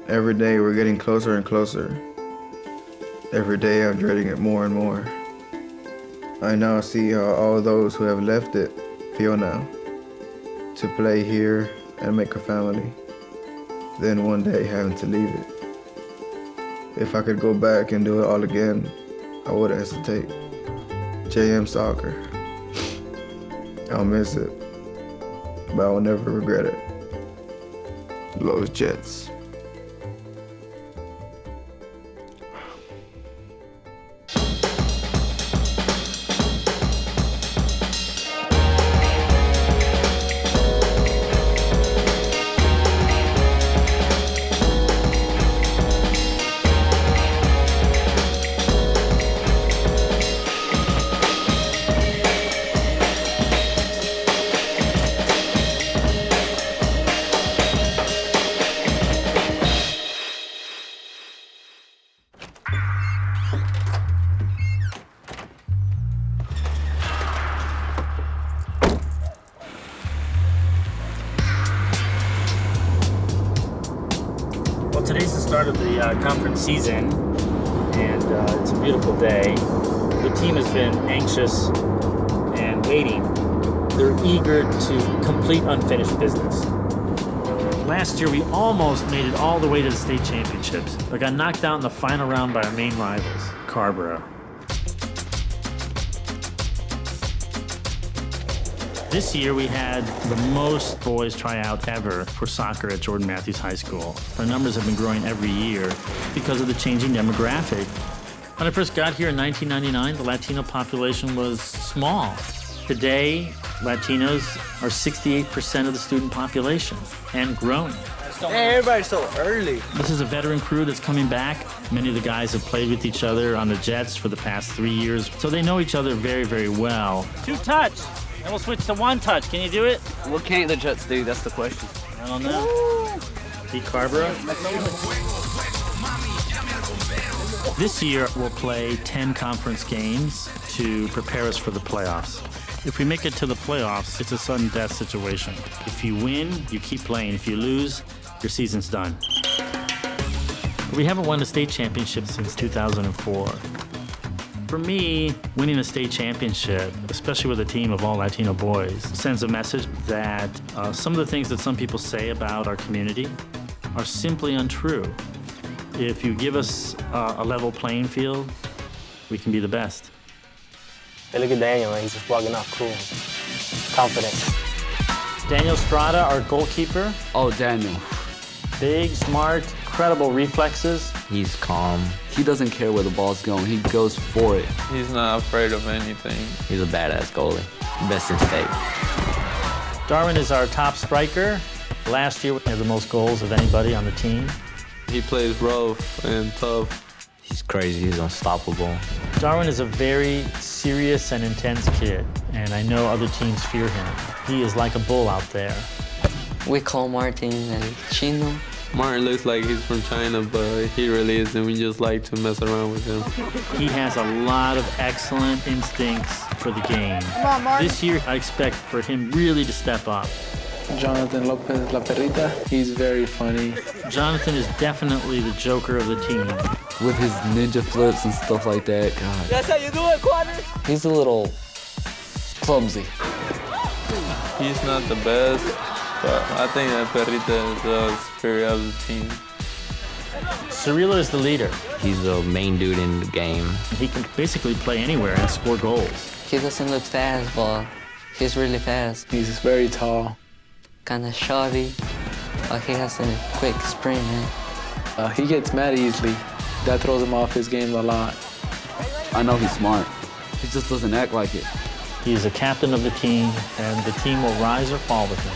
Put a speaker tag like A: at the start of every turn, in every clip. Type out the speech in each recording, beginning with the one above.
A: Every day we're getting closer and closer. Every day I'm dreading it more and more. I now see how all those who have left it feel now. To play here and make a family, then one day having to leave it. If I could go back and do it all again, I wouldn't hesitate. JM Soccer. I'll miss it, but I'll never regret it. Los Jets.
B: Well, today's the start of the conference season, and it's a beautiful day. The team has been anxious and waiting. They're eager to complete unfinished business. Last year, we almost made it all the way to the state championships, but got knocked out in the final round by our main rivals, Carrboro. This year we had the most boys try out ever for soccer at Jordan Matthews High School. Our numbers have been growing every year because of the changing demographic. When I first got here in 1999, the Latino population was small. Today, Latinos are 68% of the student population and growing.
C: Hey, everybody's so early.
B: This is a veteran crew that's coming back. Many of the guys have played with each other on the Jets for the past 3 years, so they know each other very, very well. Two touch. And we'll switch to one touch. Can you do it?
C: What can't the Jets do? That's the question.
B: I don't know. Beat Carrboro? This year, we'll play 10 conference games to prepare us for the playoffs. If we make it to the playoffs, it's a sudden death situation. If you win, you keep playing. If you lose, your season's done. We haven't won a state championship since 2004. For me, winning a state championship, especially with a team of all Latino boys, sends a message that some of the things that some people say about our community are simply untrue. If you give us a level playing field, we can be the best.
D: Hey, look at Daniel, man. He's just walking off cool, confident.
B: Daniel Strada, our goalkeeper.
C: Oh, Daniel.
B: Big, smart, incredible reflexes.
E: He's calm.
C: He doesn't care where the ball's going. He goes for it.
F: He's not afraid of anything.
E: He's a badass goalie. Best in state.
B: Darwin is our top striker. Last year, he had the most goals of anybody on the team.
F: He plays rough and tough.
E: He's crazy. He's unstoppable.
B: Darwin is a very serious and intense kid, and I know other teams fear him. He is like a bull out there.
G: We call Martin El Chino.
F: Martin looks like he's from China, but he really isn't. We just like to mess around with him.
B: He has a lot of excellent instincts for the game.
G: Come on, Martin.
B: This year, I expect for him really to step up.
H: Jonathan Lopez La Perrita, he's very funny.
B: Jonathan is definitely the joker of the team.
C: With his ninja flips and stuff like that, God.
G: That's how you do it, Quader?
C: He's a little clumsy.
F: He's not the best, but I think that Perrita is the spirit of the team.
B: Cirilo is the leader.
E: He's the main dude in the game.
B: He can basically play anywhere and score goals.
G: He doesn't look fast, but he's really fast.
H: He's very tall.
G: Kind of shoddy, but he has a quick sprint, man.
H: He gets mad easily. That throws him off his game a lot.
C: I know he's smart. He just doesn't act like it.
B: He is a captain of the team, and the team will rise or fall with him.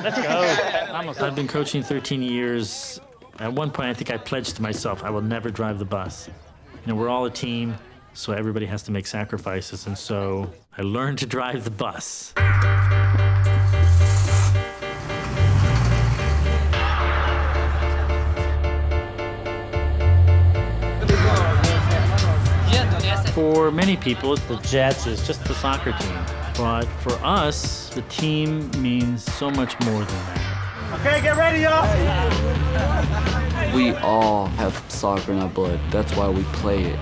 B: Let's go. I've been coaching 13 years. At one point, I think I pledged to myself, I will never drive the bus. You know, we're all a team, so everybody has to make sacrifices, and so I learned to drive the bus. For many people, the Jets is just the soccer team. But for us, the team means so much more than that. Okay, get ready, y'all.
C: We all have soccer in our blood. That's why we play it.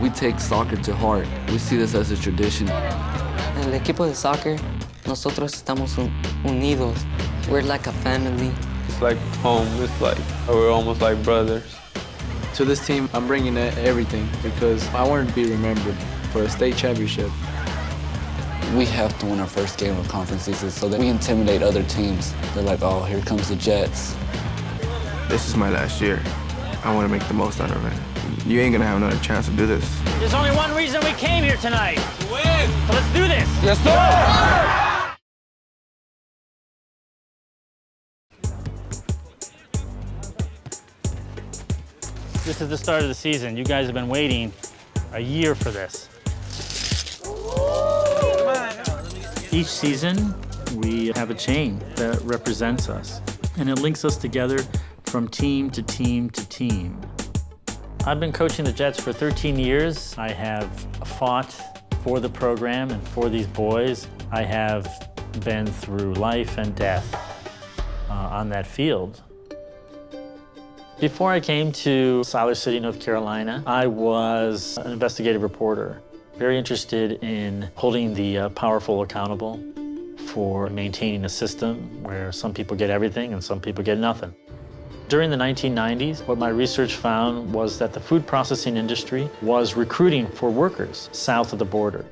C: We take soccer to heart. We see this as a tradition.
G: El equipo de soccer, nosotros estamos unidos. We're like a family.
F: It's like home. It's like we're almost like brothers.
H: To this team, I'm bringing everything because I wanted to be remembered for a state championship.
C: We have to win our first game of conference season so that we intimidate other teams. They're like, oh, here comes the Jets.
A: This is my last year. I want to make the most out of it. You ain't gonna have another chance to do this.
B: There's only one reason we came here tonight. To win. So let's do this.
C: Yes, sir!
B: This is the start of the season. You guys have been waiting a year for this. Each season, we have a chain that represents us, and it links us together from team to team to team. I've been coaching the Jets for 13 years. I have fought for the program and for these boys. I have been through life and death on that field. Before I came to Siler City, North Carolina, I was an investigative reporter, very interested in holding the powerful accountable for maintaining a system where some people get everything and some people get nothing. During the 1990s, what my research found was that the food processing industry was recruiting for workers south of the border.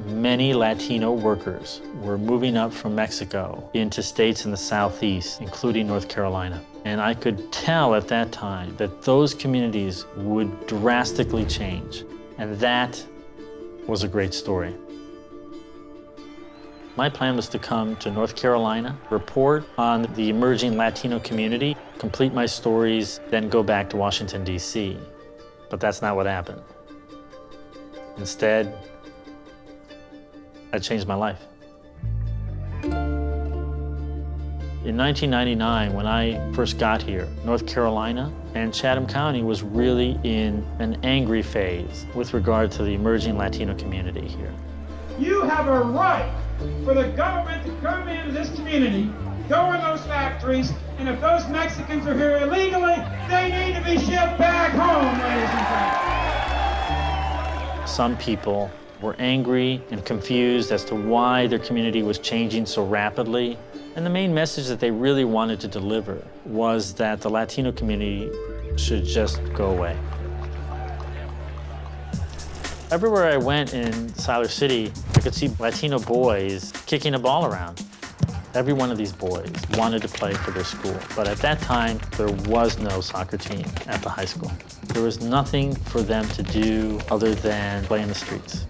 B: Many Latino workers were moving up from Mexico into states in the southeast, including North Carolina. And I could tell at that time that those communities would drastically change. And that was a great story. My plan was to come to North Carolina, report on the emerging Latino community, complete my stories, then go back to Washington, D.C. But that's not what happened. Instead, I changed my life. In 1999, when I first got here, North Carolina and Chatham County was really in an angry phase with regard to the emerging Latino community here.
I: You have a right for the government to come into this community, go in those factories, and if those Mexicans are here illegally, they need to be shipped back home, ladies and gentlemen.
B: Some people were angry and confused as to why their community was changing so rapidly. And the main message that they really wanted to deliver was that the Latino community should just go away. Everywhere I went in Siler City, I could see Latino boys kicking a ball around. Every one of these boys wanted to play for their school, but at that time, there was no soccer team at the high school. There was nothing for them to do other than play in the streets.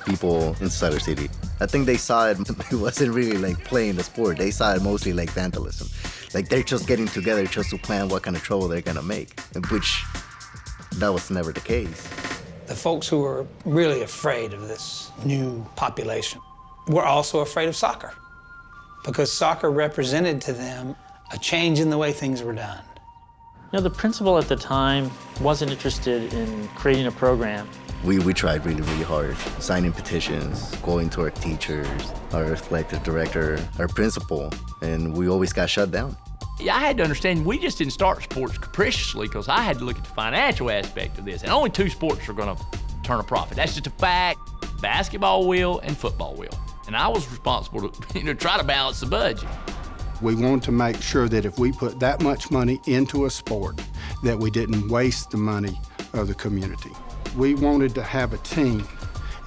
J: People in Siler City, I think they saw it wasn't really like playing the sport. They saw it mostly like vandalism. Like they're just getting together just to plan what kind of trouble they're gonna make, which that was never the case.
K: The folks who were really afraid of this new population were also afraid of soccer, because soccer represented to them a change in the way things were done.
B: You know, the principal at the time wasn't interested in creating a program.
J: We tried really, really hard, signing petitions, going to our teachers, our athletic director, our principal, and we always got shut down.
L: Yeah, I had to understand we just didn't start sports capriciously because I had to look at the financial aspect of this. And only two sports are going to turn a profit. That's just a fact. Basketball will and football will. And I was responsible to try to balance the budget.
M: We wanted to make sure that if we put that much money into a sport, that we didn't waste the money of the community. We wanted to have a team,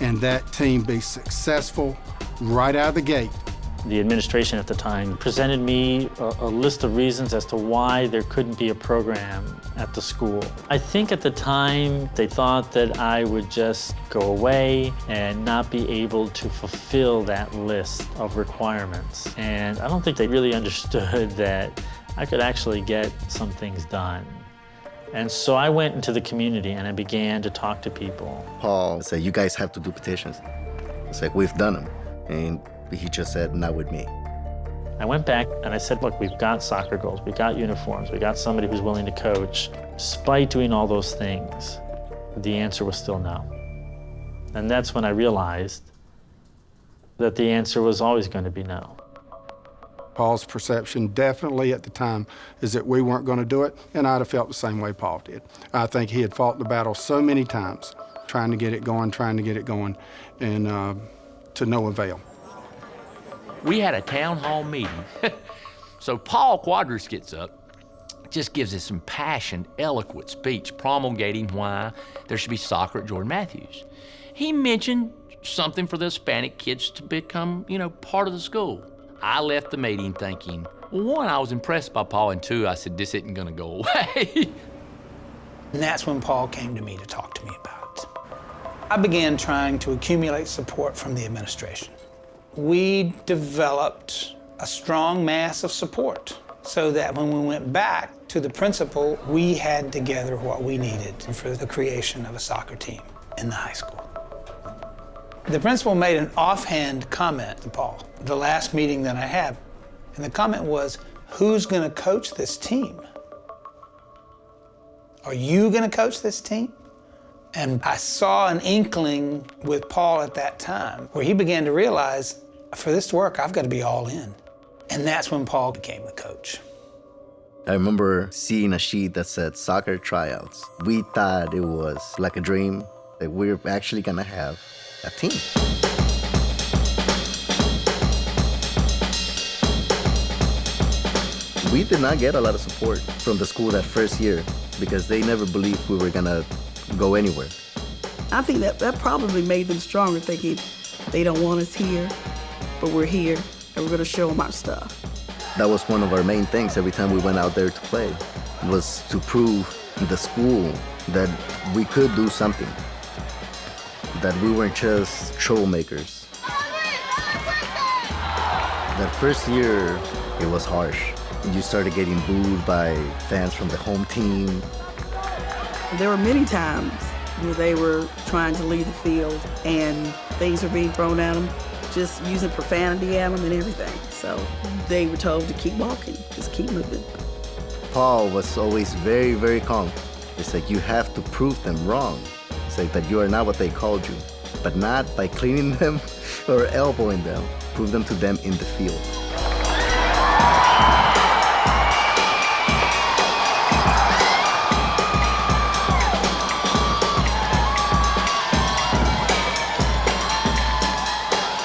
M: and that team be successful right out of the gate.
B: The administration at the time presented me a list of reasons as to why there couldn't be a program at the school. I think at the time they thought that I would just go away and not be able to fulfill that list of requirements. And I don't think they really understood that I could actually get some things done. And so I went into the community and I began to talk to people.
J: Paul said, you guys have to do petitions. It's like, we've done them. And he just said, not with me.
B: I went back and I said, look, we've got soccer goals, we've got uniforms, we got somebody who's willing to coach. Despite doing all those things, the answer was still no. And that's when I realized that the answer was always going to be no.
M: Paul's perception definitely at the time is that we weren't going to do it, and I'd have felt the same way Paul did. I think he had fought the battle so many times, trying to get it going, and to no avail.
L: We had a town hall meeting. So Paul Quadras gets up, just gives us some impassioned, eloquent speech promulgating why there should be soccer at Jordan Matthews. He mentioned something for the Hispanic kids to become, part of the school. I left the meeting thinking, well, one, I was impressed by Paul, and two, I said, this isn't gonna go away.
K: And that's when Paul came to me to talk to me about it. I began trying to accumulate support from the administration. We developed a strong mass of support so that when we went back to the principal, we had together what we needed for the creation of a soccer team in the high school. The principal made an offhand comment to Paul, the last meeting that I had, and the comment was, who's gonna coach this team? Are you gonna coach this team? And I saw an inkling with Paul at that time where he began to realize, for this to work, I've gotta be all in. And that's when Paul became the coach.
J: I remember seeing a sheet that said soccer tryouts. We thought it was like a dream, that we're actually gonna have a team. We did not get a lot of support from the school that first year because they never believed we were gonna go anywhere.
N: I think that probably made them stronger, thinking they don't want us here, but we're here and we're gonna show them our stuff.
J: That was one of our main things every time we went out there to play, was to prove the school that we could do something, that we weren't just troublemakers. That first year, it was harsh. You started getting booed by fans from the home team.
N: There were many times where they were trying to leave the field and things were being thrown at them, just using profanity at them and everything. So they were told to keep walking, just keep moving.
J: Paul was always very, very calm. It's like, you have to prove them wrong. It's like that you are not what they called you, but not by cleaning them or elbowing them. Prove them to them in the field.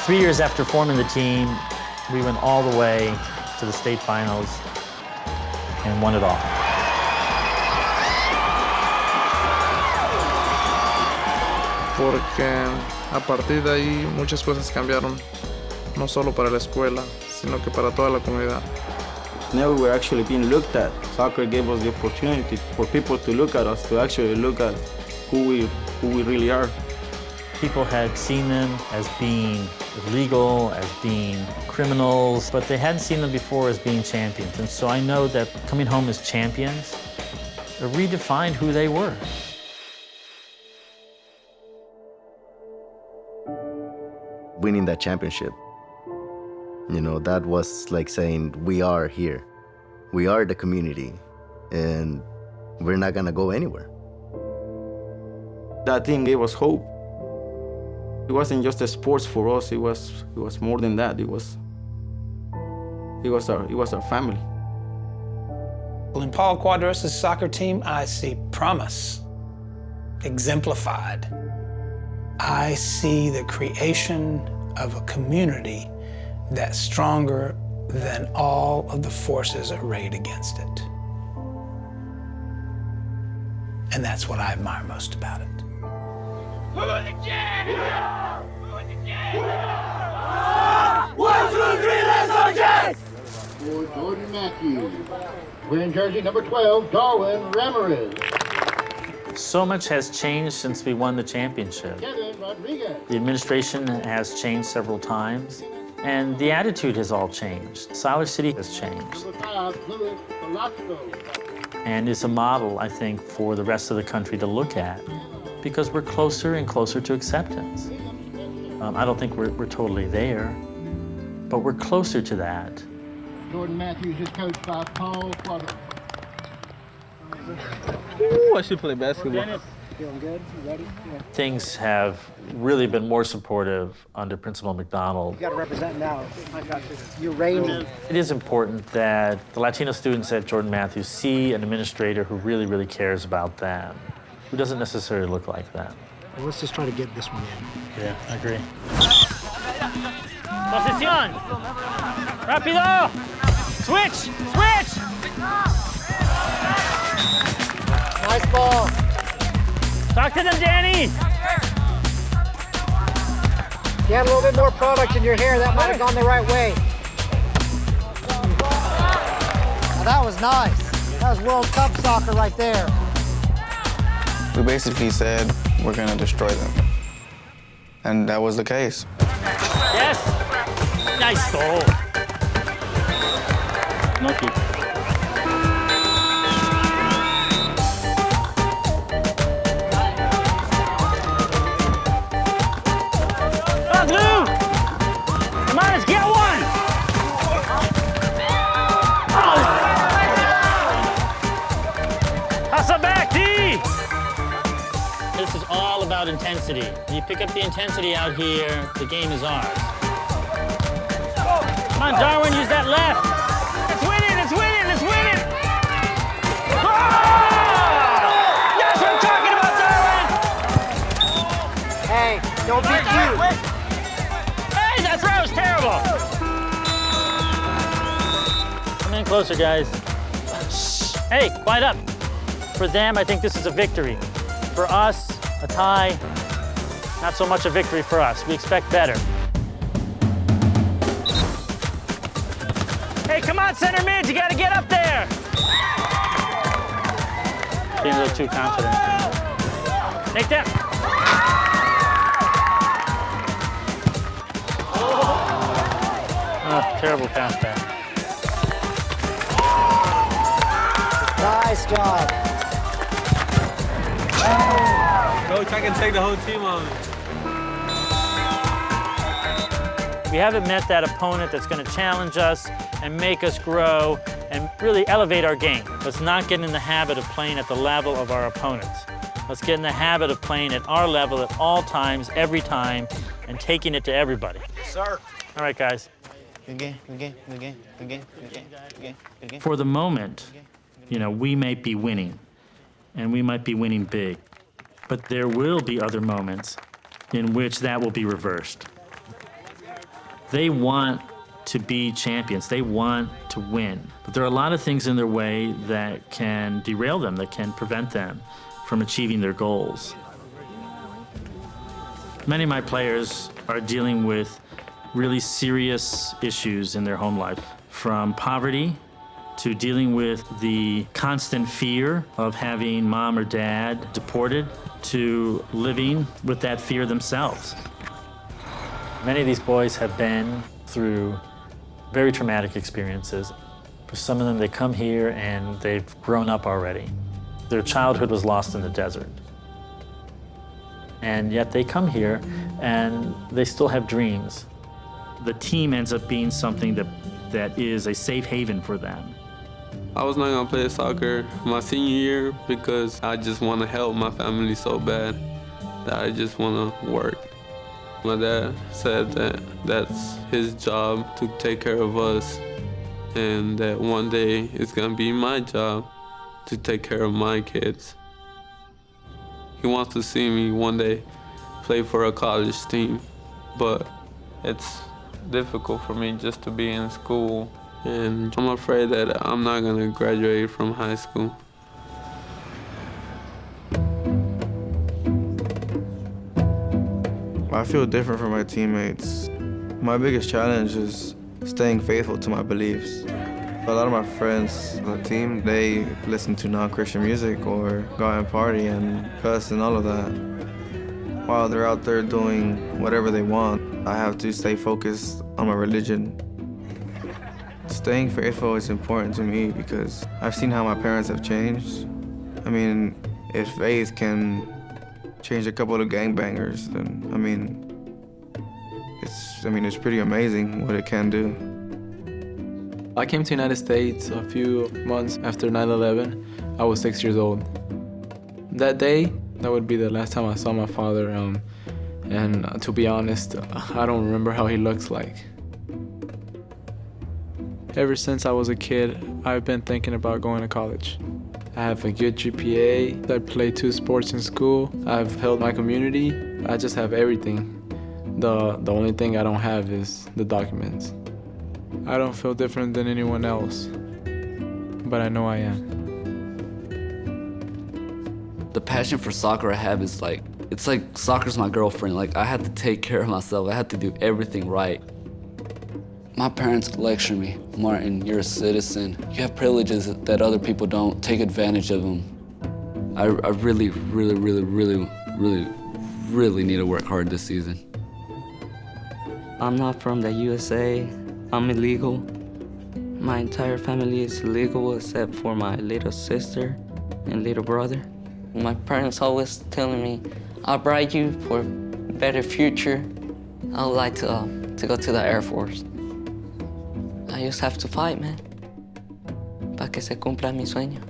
B: Three years after forming the team, we went all the way to the state finals and won it all.
F: Porque a partir de ahí muchas cosas cambiaron, no solo para la escuela, sino que para toda la comunidad.
O: Now we were actually being looked at. Soccer gave us the opportunity for people to look at us, to actually look at who we really are.
B: People had seen them as being illegal, as being criminals, but they hadn't seen them before as being champions. And so I know that coming home as champions redefined who they were.
J: Winning that championship, that was like saying, we are here. We are the community, and we're not gonna go anywhere.
O: That team gave us hope. It wasn't just a sports for us, it was more than that. It was our family.
K: Well, in Paul Quadras' soccer team, I see promise exemplified. I see the creation of a community that's stronger than all of the forces arrayed against it. And that's what I admire most about it.
I: Who are the champions? Who are the champions?
P: 1, 2, 3, let's go Jets! For Jordan Matthews, wearing jersey number 12, Darwin Ramirez.
B: So much has changed since we won the championship. The administration has changed several times, and the attitude has all changed. Siler City has changed. And it's a model, I think, for the rest of the country to look at, because we're closer and closer to acceptance. I don't think we're totally there, but we're closer to that.
P: Jordan Matthews is coached by Paul Quadras.
F: Ooh, I should play basketball.
Q: Feeling good? You ready? Yeah.
B: Things have really been more supportive under Principal McDonald.
Q: You got to represent now. I got this. You're reigning.
B: It is important that the Latino students at Jordan Matthews see an administrator who really, really cares about them, who doesn't necessarily look like them.
Q: Well, let's just try to get this one in.
B: Yeah, I agree. Posición. Rápido. Switch. Switch.
Q: Nice ball.
B: Talk to them, Danny.
Q: If you had a little bit more product in your hair, that might have gone the right way. Now, that was nice. That was World Cup soccer right there.
R: We basically said we're going to destroy them. And that was the case.
B: Yes. Nice goal. Lucky. Come on, let's get one! Pass it back, D! This is all about intensity. You pick up the intensity out here, the game is ours. Come on, Darwin, use that left. Let's win it, let's win it, let's win it! Oh! That's what I'm talking about, Darwin!
Q: Hey, don't be cute.
B: Hey, that throw was terrible! Come in closer, guys. Hey, quiet up. For them, I think this is a victory. For us, a tie, not so much a victory for us. We expect better. Hey, come on, center mids, you gotta get up there! Being a little too confident. Take that. Oh, terrible pass back.
Q: Nice job.
O: Coach, I can take the whole team on me.
B: We haven't met that opponent that's going to challenge us and make us grow and really elevate our game. Let's not get in the habit of playing at the level of our opponents. Let's get in the habit of playing at our level at all times, every time, and taking it to everybody.
R: Sir.
B: All right, guys.
R: Good game, good game, good game, good game, good game, good game, good game.
B: For the moment, you know, we might be winning, and we might be winning big. But there will be other moments in which that will be reversed. They want to be champions. They want to win. But there are a lot of things in their way that can derail them, that can prevent them from achieving their goals. Many of my players are dealing with really serious issues in their home life, from poverty to dealing with the constant fear of having mom or dad deported, to living with that fear themselves. Many of these boys have been through very traumatic experiences. For some of them, they come here and they've grown up already. Their childhood was lost in the desert. And yet they come here and they still have dreams. The team ends up being something that is a safe haven for them.
S: I was not gonna play soccer my senior year because I just want to help my family so bad that I just want to work. My dad said that that's his job to take care of us, and that one day it's gonna be my job to take care of my kids. He wants to see me one day play for a college team, but it's difficult for me just to be in school, and I'm afraid that I'm not gonna graduate from high school.
A: I feel different from my teammates. My biggest challenge is staying faithful to my beliefs. A lot of my friends on the team, they listen to non-Christian music or go out and party and cuss and all of that. While they're out there doing whatever they want, I have to stay focused on my religion. Staying faithful is important to me because I've seen how my parents have changed. I mean, if faith can change a couple of gangbangers, then it's pretty amazing what it can do.
H: I came to the United States a few months after 9/11. I was 6 years old. That day, That would be the last time I saw my father, and to be honest, I don't remember how he looks like. Ever since I was a kid, I've been thinking about going to college. I have a good GPA, I play 2 sports in school, I've helped my community, I just have everything. The only thing I don't have is the documents. I don't feel different than anyone else, but I know I am.
C: The passion for soccer I have is like, it's like soccer's my girlfriend. Like, I had to take care of myself. I had to do everything right. My parents lecture me, Martin, you're a citizen. You have privileges that other people don't. Take advantage of them. I really need to work hard this season.
G: I'm not from the USA. I'm illegal. My entire family is illegal except for my little sister and little brother. My parents always telling me, I'll bribe you for a better future. I would like to go to the Air Force. I just have to fight, man, para que se cumpla mi sueño.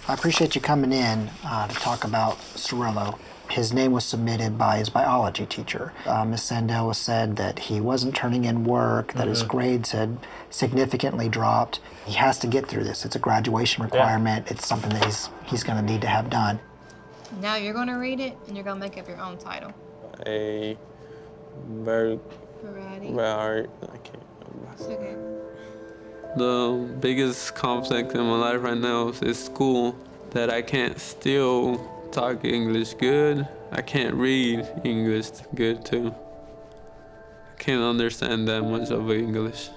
Q: I appreciate you coming in to talk about Cirillo. His name was submitted by his biology teacher. Ms. Sandell said that he wasn't turning in work, that his grades had significantly dropped. He has to get through this. It's a graduation requirement. It's something that he's going to need to have done.
T: Now you're going to read it, and you're going to make up your own title.
S: A very I can't remember.
T: It's okay.
S: The biggest conflict in my life right now is school, that I can't still talk English good. I can't read English good too. I can't understand that much of English.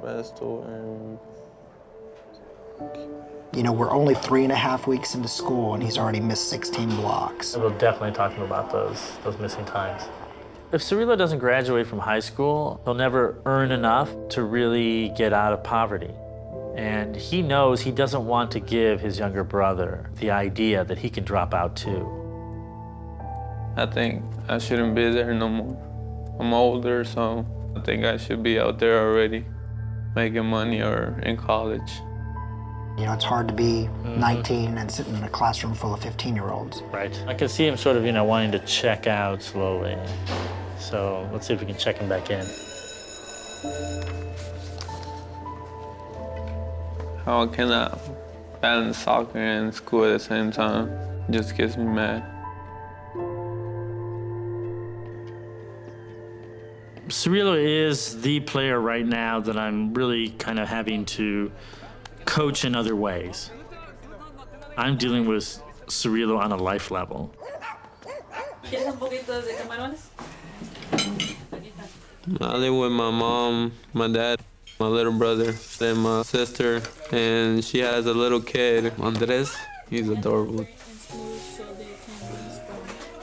S: Resto and...
Q: You know, we're only 3.5 weeks into school and he's already missed 16 blocks.
B: We'll definitely talk to him about those missing times. If Cirillo doesn't graduate from high school, he'll never earn enough to really get out of poverty. And he knows he doesn't want to give his younger brother the idea that he can drop out too.
S: I think I shouldn't be there no more. I'm older, so I think I should be out there already, making money or in college.
Q: You know, it's hard to be 19 and sitting in a classroom full of 15-year-olds.
B: Right. I can see him sort of, wanting to check out slowly. So let's see if we can check him back in.
S: How can I balance soccer and school at the same time? It just gets me mad.
B: Cirillo is the player right now that I'm really kind of having to coach in other ways. I'm dealing with Cirillo on a life level.
S: I live with my mom, my dad, my little brother, and my sister, and she has a little kid, Andres. He's adorable.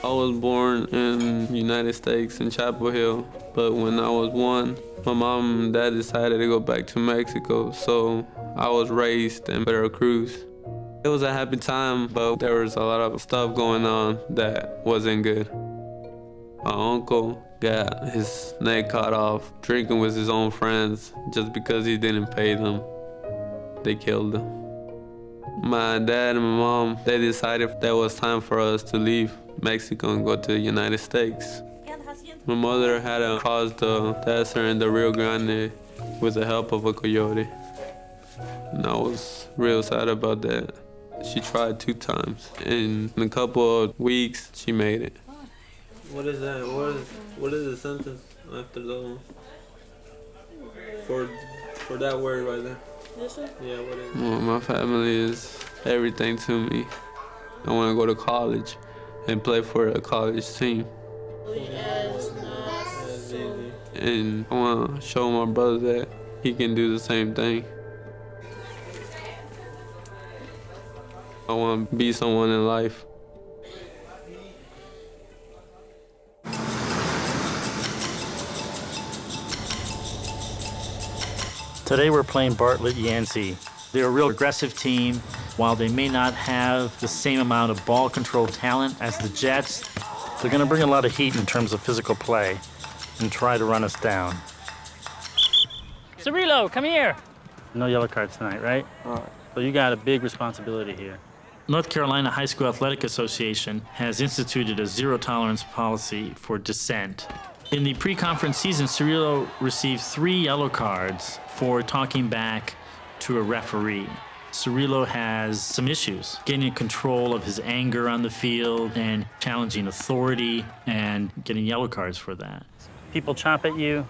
S: I was born in the United States in Chapel Hill, but when I was 1, my mom and dad decided to go back to Mexico, so I was raised in Veracruz. It was a happy time, but there was a lot of stuff going on that wasn't good. My uncle got his neck cut off drinking with his own friends just because he didn't pay them. They killed him. My dad and my mom, they decided that it was time for us to leave Mexico and go to the United States. My mother had to cross the desert in the Rio Grande with the help of a coyote. And I was real sad about that. She tried 2 times. In a couple of weeks, she made it. What is that? What is the sentence after the for that word right there? This one? Yeah, what is it? Well, my family is everything to me. I want to go to college and play for a college team. And I want to show my brother that he can do the same thing. I want to be someone in life.
B: Today we're playing Bartlett Yancey. They're a real aggressive team. While they may not have the same amount of ball control talent as the Jets, they're going to bring a lot of heat in terms of physical play and try to run us down. Cirillo, come here. No yellow cards tonight, right?
O: All right.
B: So you got a big responsibility here. North Carolina High School Athletic Association has instituted a zero-tolerance policy for dissent. In the pre-conference season, Cirillo received 3 yellow cards for talking back to a referee. Cirillo has some issues, getting control of his anger on the field and challenging authority and getting yellow cards for that. People chomp at you,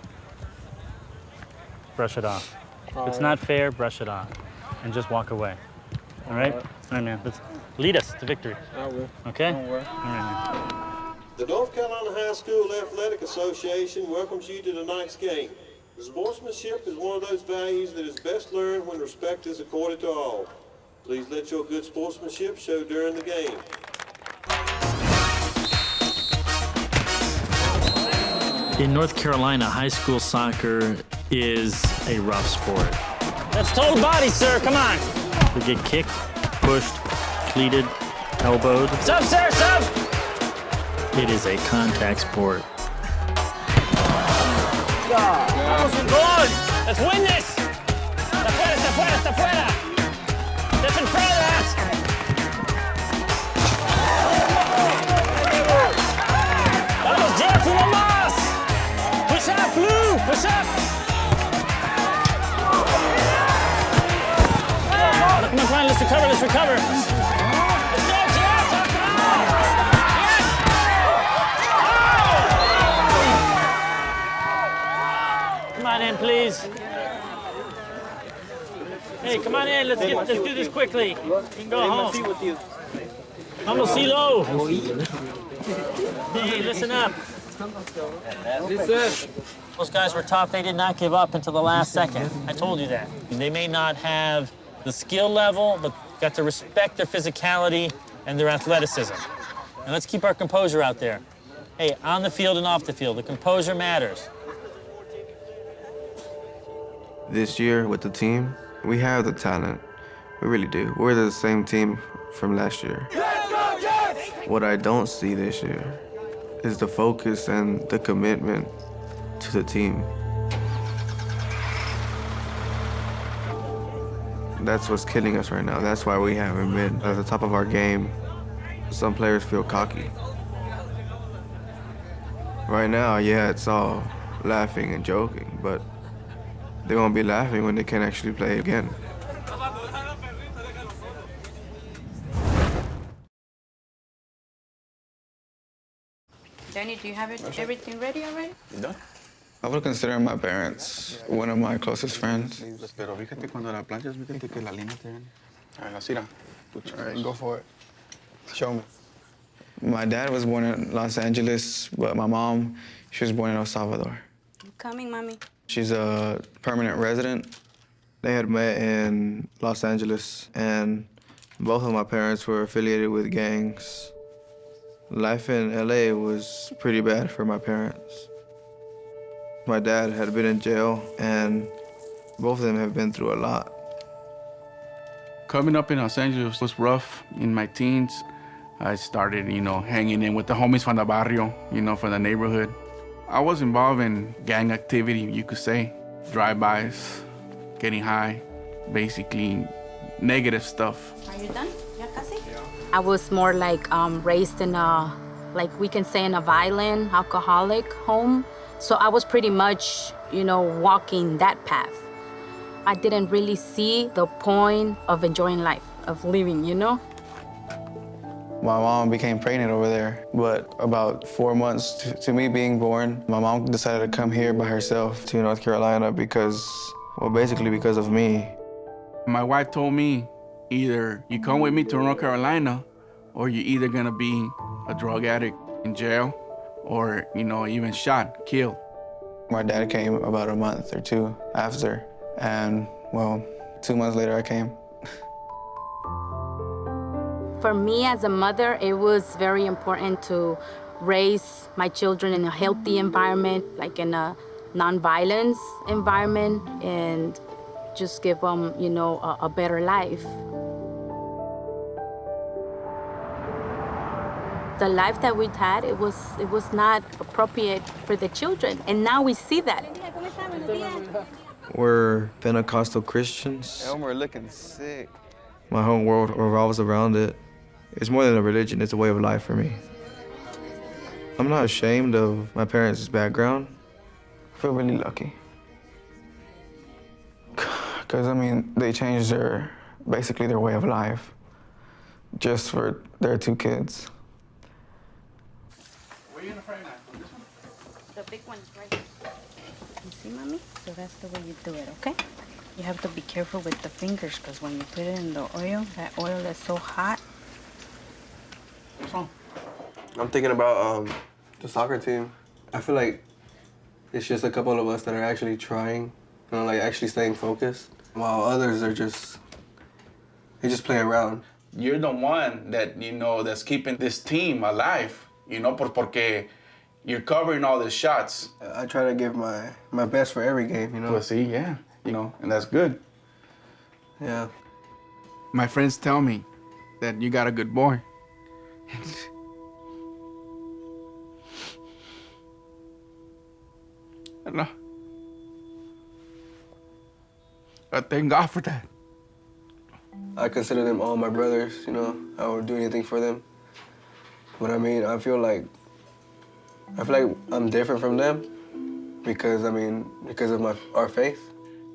B: brush it off. If it's not fair, brush it off and just walk away. All right? All right, man. Let's lead us to victory.
O: I will.
B: Okay?
O: Don't worry.
B: All right, man.
U: The North Carolina High School Athletic Association welcomes you to tonight's game. Sportsmanship is one of those values that is best learned when respect is accorded to all. Please let your good sportsmanship show during the game.
B: In North Carolina, high school soccer is a rough sport.
D: That's total body, sir. Come on.
B: We get kicked, pushed, cleated, elbowed.
D: Sub, sir, sub.
B: It is a contact sport.
D: Vamos, un gol. Let's win this. Está fuera, está fuera, está fuera. Step in front of that. Vamos, Jeff, uno más. Push up, Blue. Push up. Come on, let's recover, let's recover. Let's go, Jeff. Come on in, please. Hey, come on in. Let's do this quickly. You can go home. Vamos, Silo. Hey, listen up.
O: Listen.
D: Those guys were tough. They did not give up until the last second. I told you that. They may not have the skill level, but got to respect their physicality and their athleticism. And let's keep our composure out there. Hey, on the field and off the field, the composure matters.
A: This year with the team, we have the talent. We really do. We're the same team from last year. What I don't see this year is the focus and the commitment to the team. That's what's killing us right now. That's why we haven't been at the top of our game. Some players feel cocky. Right now, yeah, it's all laughing and joking, but they won't be laughing when they can actually play again.
V: Danny, do you have everything ready already?
R: You done?
S: I would consider my parents one of my closest friends.
R: Pero fíjate cuando la planchas, fíjate que la línea te ven. A ver, así era.
S: All right, go for it. Show me. My dad was born in Los Angeles, but my mom, she was born in El Salvador.
V: I'm coming, Mommy.
S: She's a permanent resident.
A: They had met in Los Angeles, and both of my parents were affiliated with gangs. Life in LA was pretty bad for my parents. My dad had been in jail, and both of them have been through a lot.
W: Coming up in Los Angeles was rough. In my teens, I started, hanging in with the homies from the barrio, from the neighborhood. I was involved in gang activity, you could say. Drive-bys, getting high, basically negative stuff.
V: Are you done? Ya casi? I was more like raised in a, we can say in a violent, alcoholic home. So I was pretty much, walking that path. I didn't really see the point of enjoying life, of living,
S: My mom became pregnant over there, but about 4 months to me being born, my mom decided to come here by herself to North Carolina basically because of me.
W: My wife told me, either you come with me to North Carolina, or you're either gonna be a drug addict in jail, or, even shot, killed.
S: My dad came about a month or two after, and 2 months later I came.
V: For me as a mother, it was very important to raise my children in a healthy environment, like in a non-violence environment, and just give them, you know, a better life. The life that we'd had, it was not appropriate for the children, and now we see that.
A: We're Pentecostal Christians.
R: Elmer looking sick.
A: My whole world revolves around it. It's more than a religion, it's a way of life for me. I'm not ashamed of my parents' background.
R: I feel really lucky. Because, I mean, they changed basically their way of life just for their 2 kids.
V: The big one's right here. You see, Mommy? So that's the way you do it, okay? You have to be careful with the fingers, because when you put it in the oil, that oil is so hot.
R: What's wrong? I'm thinking about the soccer team. I feel like it's just a couple of us that are actually trying, you know, like actually staying focused, while others are they just play around.
W: You're the one that, you know, that's keeping this team alive, you know, porque you're covering all the shots.
R: I try to give my best for every game, you know.
W: Well, see, yeah, you know, and that's good.
R: Yeah.
W: My friends tell me that you got a good boy. And I thank God for that.
R: I consider them all my brothers, you know. I would do anything for them. But I mean, I feel like I'm different from them because of our faith.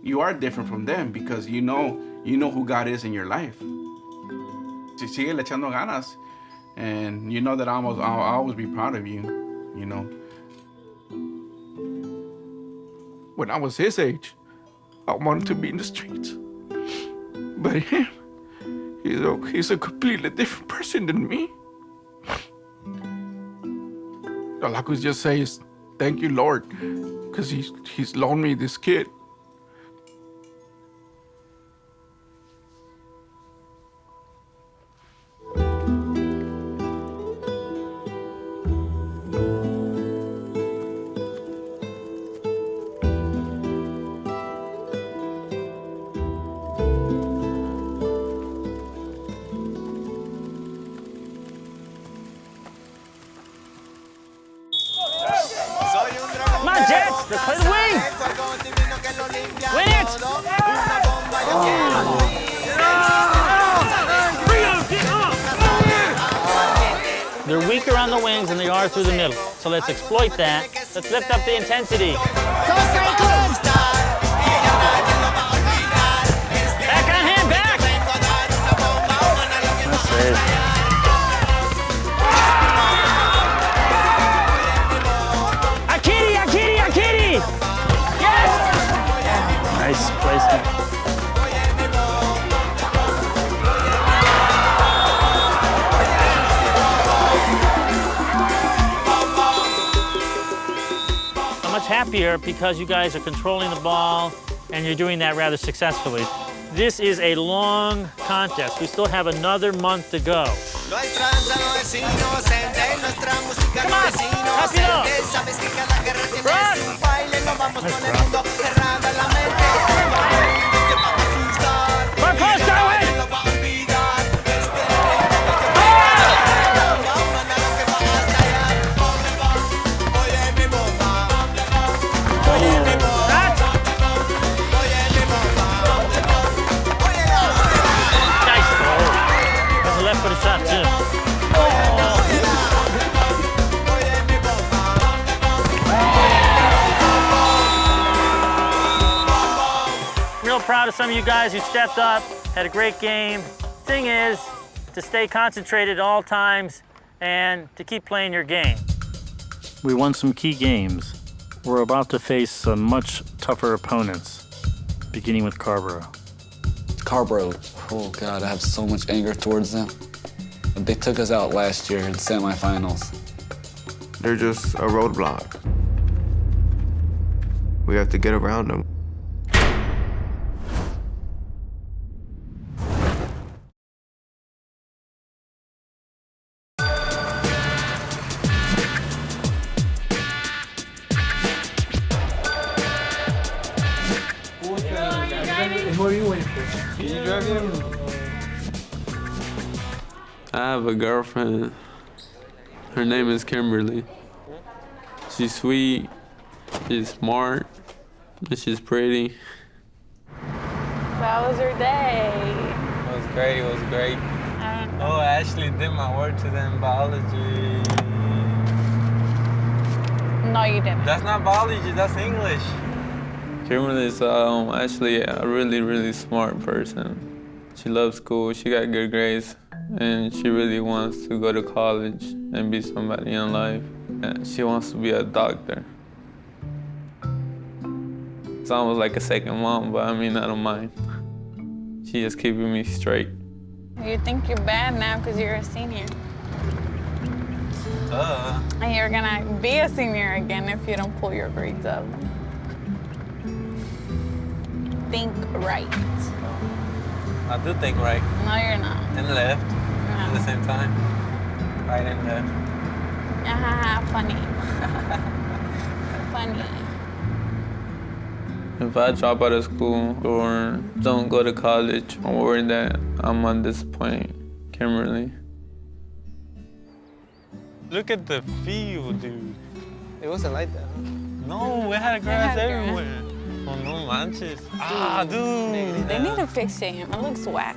W: You are different from them because you know who God is in your life. Si sigue le echando ganas, and you know that I'll always be proud of you, you know. When I was his age, I wanted to be in the streets. But him, he's a completely different person than me. All I could just say is, thank you, Lord, because he's loaned me this kid.
D: Come on, Jets! Let's play the wing! Win it! They're weaker on the wings than they are through the middle. So let's exploit that. Let's lift up the intensity. Back on him, back! Nice save. Akiri! Yes! Nice placement. I'm much happier because you guys are controlling the ball and you're doing that rather successfully. This is a long contest. We still have another month to go. Come on, wrap it up. Rock. Front post, Darwin. Nice throw. That's a left-footed shot, too. Real proud of some of you guys who stepped up, had a great game. Thing is, to stay concentrated at all times and to keep playing your game. We won some key games. We're about to face some much tougher opponents, beginning with Carborough.
C: Carborough, oh God, I have so much anger towards them. They took us out last year in semifinals.
A: They're just a roadblock. We have to get around them.
F: What are you waiting for? Can you drive him?
S: I have a girlfriend. Her name is Kimberly. She's sweet, she's smart, and she's pretty.
E: So how was your day?
L: It was great, it was great. Oh, I actually did my work today in biology.
E: No, you didn't.
L: That's not biology, that's English.
S: Kimberly is actually a really, really smart person. She loves school, she got good grades, and she really wants to go to college and be somebody in life. And she wants to be a doctor. It's almost like a second mom, but I mean, I don't mind. She just keeping me straight.
E: You think you're bad now because you're a senior. And you're gonna be a senior again if you don't pull your grades up. Think right.
L: I do think right.
E: No, you're not.
L: And left at the same time. Right and left.
E: Funny. Funny.
S: If I drop out of school or don't go to college, I'm worried that I'm gonna disappoint Kimberly.
L: Look at the field, dude.
F: It wasn't like that.
L: No, we had grass everywhere. Oh, no manches. Dude.
E: They need to fix him. It looks whack.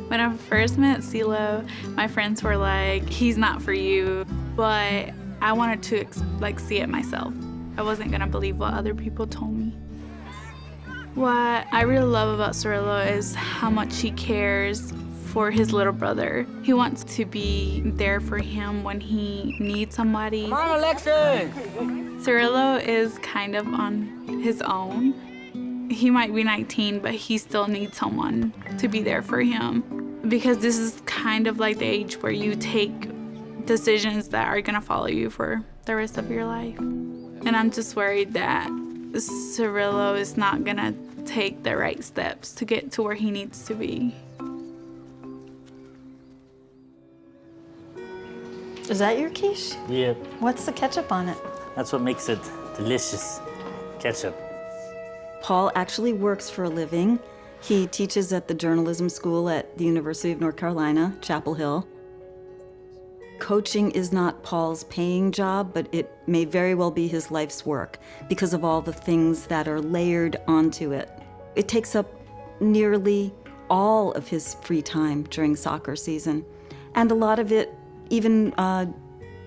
M: When I first met CeeLo, my friends were like, he's not for you. But I wanted to see it myself. I wasn't gonna believe what other people told me. What I really love about Cirillo is how much he cares for his little brother. He wants to be there for him when he needs somebody.
X: Come on, Alexis!
M: Cirillo is kind of on his own. He might be 19, but he still needs someone to be there for him. Because this is kind of like the age where you take decisions that are gonna follow you for the rest of your life. And I'm just worried that Cirillo is not gonna take the right steps to get to where he needs to be.
Y: Is that your quiche?
D: Yeah,
Y: What's the ketchup on it?
D: that's what makes it delicious. Ketchup.
Y: Paul actually works for a living. He teaches at the journalism school at the University of North Carolina, Chapel Hill. Coaching is not Paul's paying job, but it may very well be his life's work because of all the things that are layered onto it. It takes up nearly all of his free time during soccer season, and a lot of it even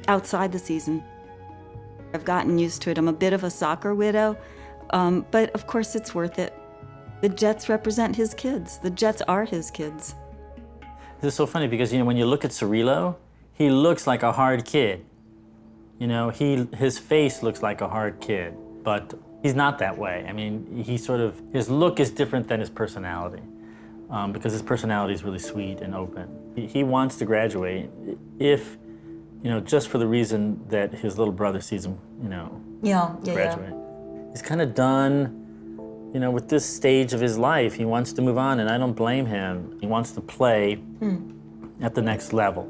Y: outside the season. I've gotten used to it. I'm a bit of a soccer widow, but of course it's worth it. The Jets represent his kids. The Jets are his kids.
D: This is so funny because, when you look at Cirillo, he looks like a hard kid. His face looks like a hard kid, but he's not that way. I mean, his look is different than his personality, because his personality is really sweet and open. He wants to graduate if, just for the reason that his little brother sees him, graduate. He's kind of done, with this stage of his life. He wants to move on, and I don't blame him. He wants to play at the next level.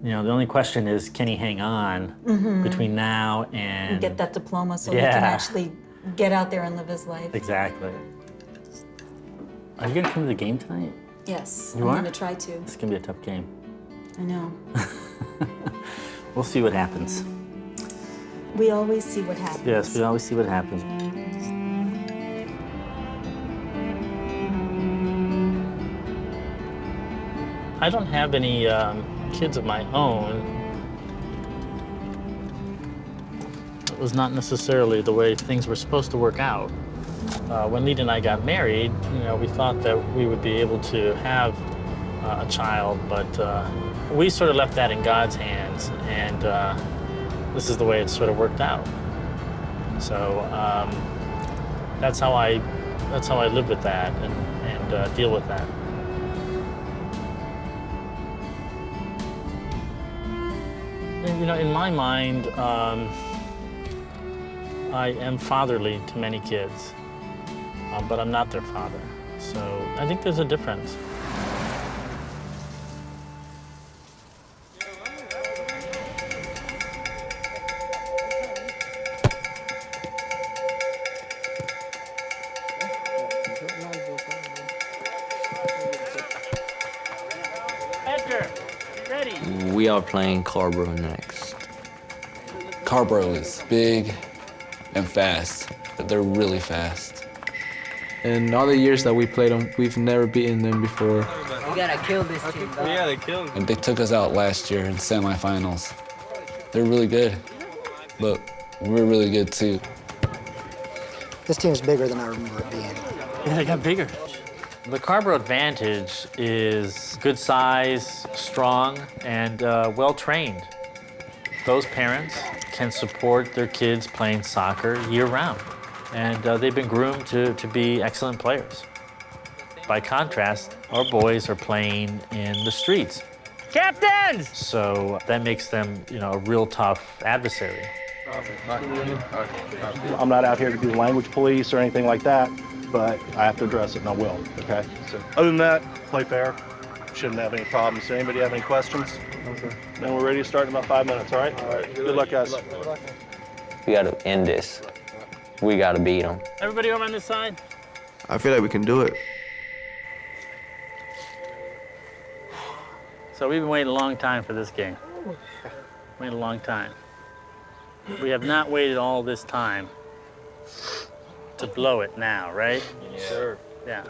D: The only question is, can he hang on between now and
Y: Get that diploma so he can actually get out there and live his life.
D: Exactly. Are you gonna come to the game tonight?
Y: Yes,
D: You
Y: I'm
D: are?
Y: gonna try to.
D: It's gonna be a tough game.
Y: I know.
D: We'll see what happens.
Y: We always see what happens.
D: Yes, we always see what happens. I don't have any kids of my own. It was not necessarily the way things were supposed to work out. When Lita and I got married, we thought that we would be able to have a child, but we sort of left that in God's hands, and this is the way it sort of worked out. So that's how I live with that and deal with that. In my mind, I am fatherly to many kids, but I'm not their father. So I think there's a difference.
G: We are playing Carborough next.
C: Carborough is big and fast. They're really fast.
H: In all the years that we played them, we've never beaten them before.
I: We gotta kill this team, dog.
L: Yeah, they killed them.
C: And they took us out last year in semifinals. They're really good, but we're really good too.
Q: This team's bigger than I remember it being.
D: Yeah, they got bigger. The Carborough advantage is good size, strong, and well-trained. Those parents can support their kids playing soccer year-round, and they've been groomed to be excellent players. By contrast, our boys are playing in the streets. Captains! So that makes them, a real tough adversary.
J: I'm not out here to do language police or anything like that, but I have to address it, and I will, okay? So other than that, play fair. Shouldn't have any problems. Does anybody have any questions? Okay. Then we're ready to start in about 5 minutes, all right? All right. Good luck, guys.
G: We gotta end this. We gotta beat them.
D: Everybody over on this side?
A: I feel like we can do it.
D: So we've been waiting a long time for this game. Waited a long time. We have not waited all this time to blow it now, right?
L: Yes, sir.
D: Yeah.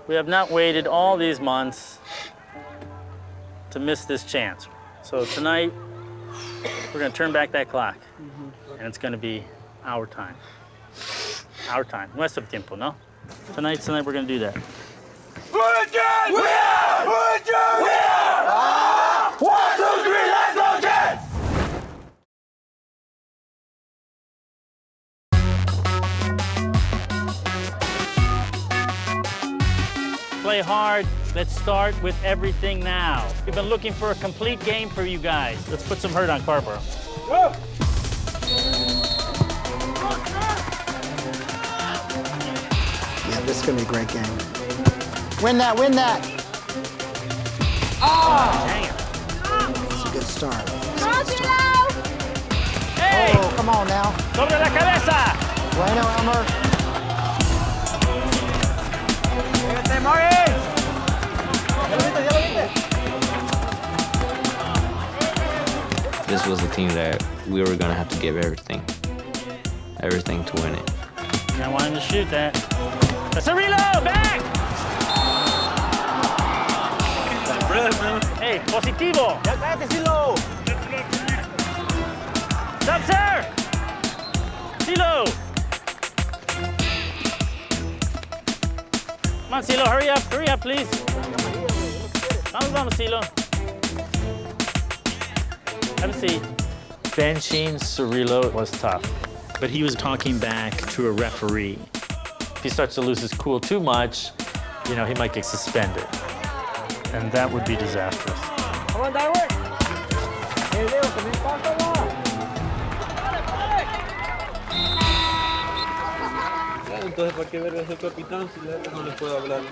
D: We have not waited all these months to miss this chance. So tonight, we're gonna turn back that clock. And it's gonna be our time. Our time. Nuestro tiempo, no? Tonight we're gonna do that.
P: We are! 1, 2, 3, let's go, Jets!
D: Play hard. Let's start with everything now. We've been looking for a complete game for you guys. Let's put some hurt on Carborough.
P: Whoa.
Q: Yeah, this is going to be a great game. Win that, win that!
D: Dang it.
Q: It's a good start.
D: Hey!
Q: Oh, come on now.
D: Sobre la cabeza!
Q: Bueno, Elmer.
G: This was a team that we were gonna have to give everything to win it.
D: I want him to shoot that. Cirillo, back! Hey, positivo!
P: Ya cállate, Silo!
D: Stop, sir! Silo! Come on, Silo, hurry up, please. Vamos, Silo. Have a seat. Benching Cirillo was tough, but he was talking back to a referee. If he starts to lose his cool too much, he might get suspended. And that would be disastrous.
P: Come on, Darwin!
L: Entonces, ¿para qué verga es el capitán si no le puedo hablar?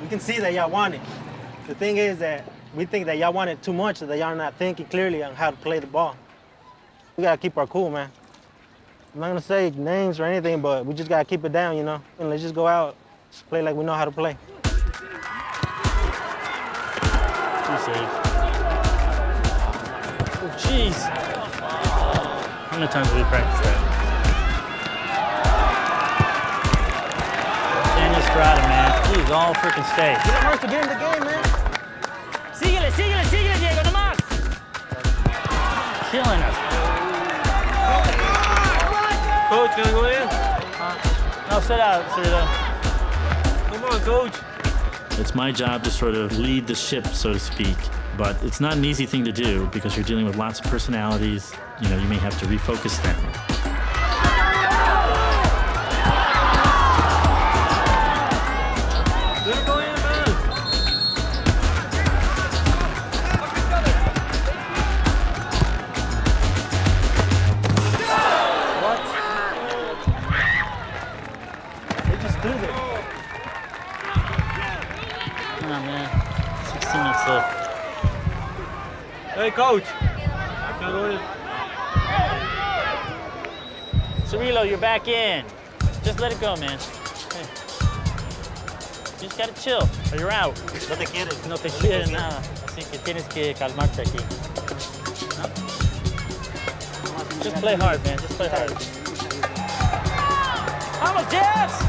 K: We can see that y'all want it. The thing is that we think that y'all want it too much, that y'all not thinking clearly on how to play the ball. We gotta keep our cool, man. I'm not gonna say names or anything, but we just gotta keep it down, And let's just go out, just play like we know how to play.
D: Too safe. Oh, jeez. How many times have we practiced that? Daniel Strada, man. Please, all freaking stay.
K: Get him hurt to get in the game, man.
D: Síguele, Diego, nomás. Killing us.
L: Coach, can I go in?
D: No, sit out, Cirillo.
L: Come on, coach.
B: It's my job to sort of lead the ship, so to speak. But it's not an easy thing to do because you're dealing with lots of personalities. You may have to refocus them.
L: Hey, coach.
D: Cirillo, you're back in. Just let it go, man. Hey. just gotta chill, or you're out. No te quieres. No te quieres nada. Así que tienes que calmarte aquí. ¿No? Just play hard, man. Just play hard. Vamos, Jets!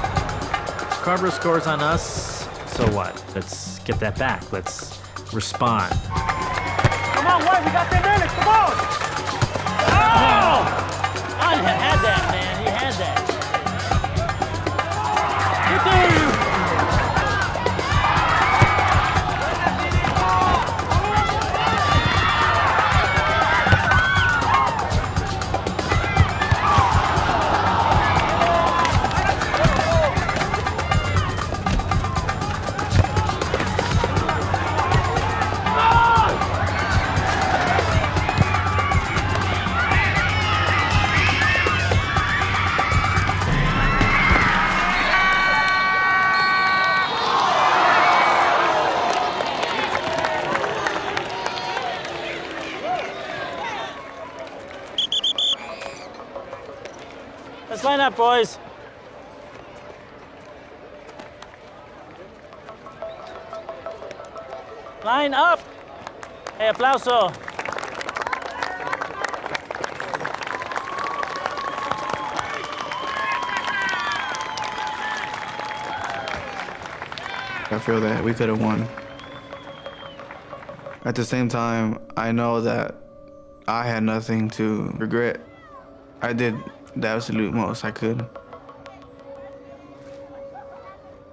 D: Carver scores on us, so what? Let's get that back. Let's respond. Come on, White, we got 10 minutes, come on! Oh! I had that, man, he had that. Get there! Let's line up, boys. Line up. Hey, aplauso.
A: I feel that we could have won. At the same time, I know that I had nothing to regret. I did the absolute most I could.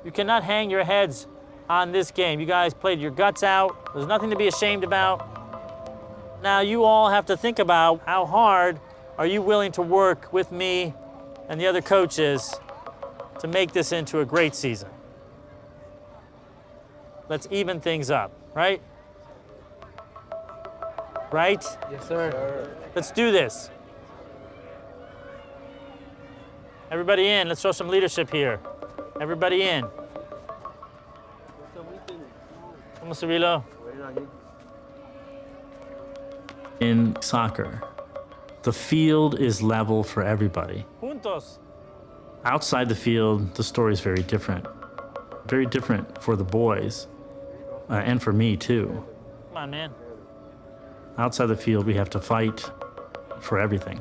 D: You cannot hang your heads on this game. You guys played your guts out. There's nothing to be ashamed about. Now you all have to think about how hard are you willing to work with me and the other coaches to make this into a great season. Let's even things up, right? Right?
L: Yes, sir.
D: Let's do this. Everybody in, let's show some leadership here. Everybody in. Vamos a subirlo. In soccer, the field is level for everybody. Juntos.
B: Outside the field, the story is very different. Very different for the boys, and for me too.
D: Come on, man.
B: Outside the field, we have to fight for everything.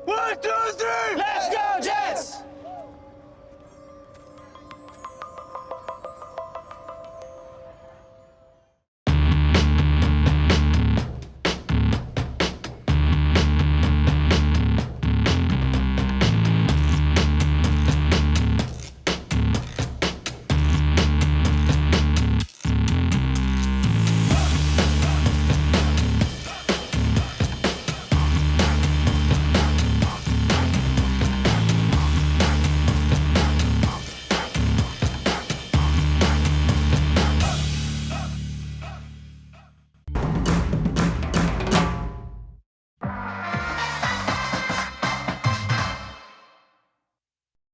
D: 1, 2, 3! Let's go, Jets!